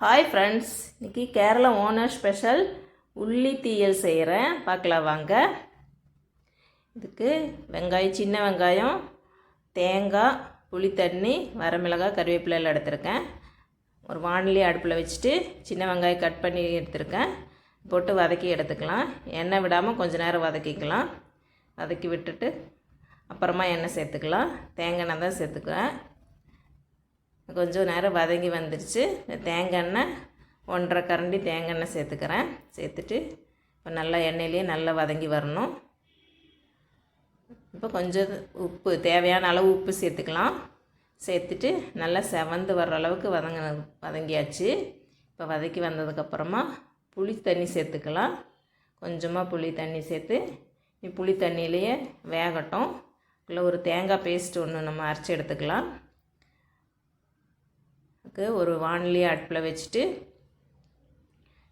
Hi friends, இன்றைக்கி Kerala owner special உள்ளி தீயல் செய்கிறேன். பார்க்கலாம் வாங்க. இதுக்கு வெங்காயம், சின்ன வெங்காயம், தேங்காய், புளித்தண்ணி, வரமிளகாய், கருவேப்பிலை எல்லாம் எடுத்திருக்கேன். ஒரு வானிலை அடுப்பில் வச்சுட்டு சின்ன வெங்காயம் கட் பண்ணி எடுத்திருக்கேன். போட்டு வதக்கி எடுத்துக்கலாம். எண்ணெய் விடாமல் கொஞ்சம் நேரம் வதக்கிக்கலாம். வதக்கி விட்டுட்டு அப்புறமா எண்ணெய் சேர்த்துக்கலாம். தேங்காய் எண்ணெய் தான் சேர்த்துக்குவேன். கொஞ்சம் நேரம் வதங்கி வந்துடுச்சு. தேங்காய் எண்ணெய் 1.5 கரண்டி தேங்காய் எண்ணெய் சேர்த்துக்கிறேன். சேர்த்துட்டு இப்போ நல்லா எண்ணெயிலேயே நல்லா வதங்கி வரணும். இப்போ கொஞ்சம் உப்பு, தேவையான அளவு உப்பு சேர்த்துக்கலாம். சேர்த்துட்டு நல்லா செவந்து வர்ற அளவுக்கு வதங்கியாச்சு. இப்போ வதக்கி வந்ததுக்கப்புறமா புளி தண்ணி சேர்த்துக்கலாம். கொஞ்சமாக புளி தண்ணி சேர்த்து புளி தண்ணியிலையே வேகட்டும். இல்லை ஒரு தேங்காய் பேஸ்ட் ஒன்று நம்ம அரைச்சி எடுத்துக்கலாம். ஒரு வானிலையை அடுப்பில் வச்சுட்டு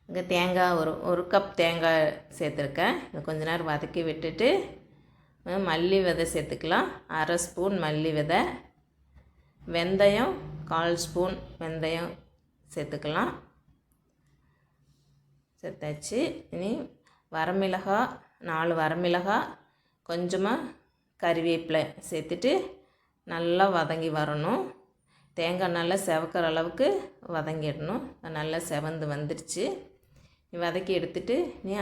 இங்கே தேங்காய் ஒரு கப் தேங்காய் சேர்த்துருக்கேன். கொஞ்ச நேரம் வதக்கி விட்டுட்டு மல்லி விதை சேர்த்துக்கலாம். 1/2 ஸ்பூன் மல்லி விதை, வெந்தயம் 1/4 ஸ்பூன் வெந்தயம் சேர்த்துக்கலாம். சேர்த்தாச்சு. இனி வரமிளகாய் 4 வரமிளகாய், கொஞ்சமாக கறிவேப்பிலை சேர்த்துட்டு நல்லா வதங்கி வரணும். தேங்காய் நல்லா செவக்கிற அளவுக்கு வதங்கிடணும். நல்லா செவந்து வந்துடுச்சு. வதக்கி எடுத்துகிட்டு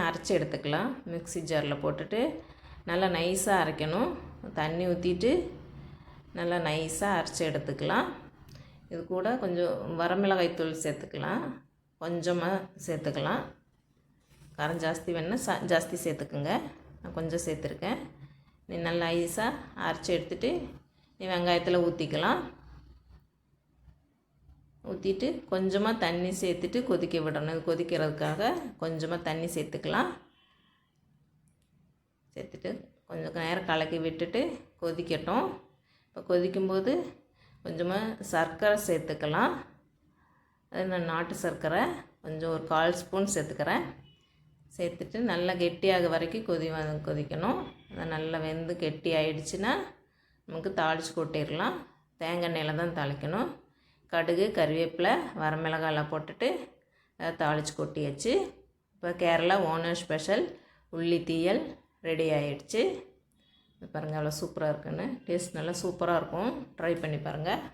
அரைச்சி எடுத்துக்கலாம். மிக்ஸி ஜாரில் போட்டுட்டு நல்லா நைஸாக அரைக்கணும். தண்ணி ஊற்றிட்டு நல்லா நைஸாக அரைச்சி எடுத்துக்கலாம். இது கூட கொஞ்சம் வரமிளகாய் தூள் சேர்த்துக்கலாம். கொஞ்சமாக சேர்த்துக்கலாம். காரம் ஜாஸ்தி வேணுன்னா ஜாஸ்தி சேர்த்துக்குங்க. நான் கொஞ்சம் சேர்த்துருக்கேன். நல்லா நைஸாக அரைச்சி எடுத்துகிட்டு வெங்காயத்தில் ஊற்றிக்கலாம். ஊற்றிட்டு கொஞ்சமாக தண்ணி சேர்த்துட்டு கொதிக்க விடணும். இது கொதிக்கிறதுக்காக கொஞ்சமாக தண்ணி சேர்த்துக்கலாம். சேர்த்துட்டு கொஞ்சம் நேரம் கலக்கி விட்டுட்டு கொதிக்கட்டும். இப்போ கொதிக்கும்போது கொஞ்சமாக சர்க்கரை சேர்த்துக்கலாம். அது நான் நாட்டு சர்க்கரை கொஞ்சம் ஒரு 1/4 ஸ்பூன் சேர்த்துக்கிறேன். சேர்த்துட்டு நல்லா கெட்டியாக வரைக்கும் கொதிக்கணும். அது நல்லா வெந்து கெட்டி ஆகிடுச்சுன்னா நமக்கு தாளித்து கொட்டிடலாம். தேங்காய் எண்ணெயில் தான் தாளிக்கணும். கடுகு, கறிவேப்பிலை, வரமிளகாயெல்லாம் போட்டுட்டு தாளித்து கொட்டியாச்சு. இப்போ கேரளா ஓனர் ஸ்பெஷல் உள்ளி தீயல் ரெடி ஆகிடுச்சு. பாருங்கள், அவ்வளோ சூப்பராக இருக்குன்னு. டேஸ்ட் நல்லா சூப்பராக இருக்கும். ட்ரை பண்ணி பாருங்கள்.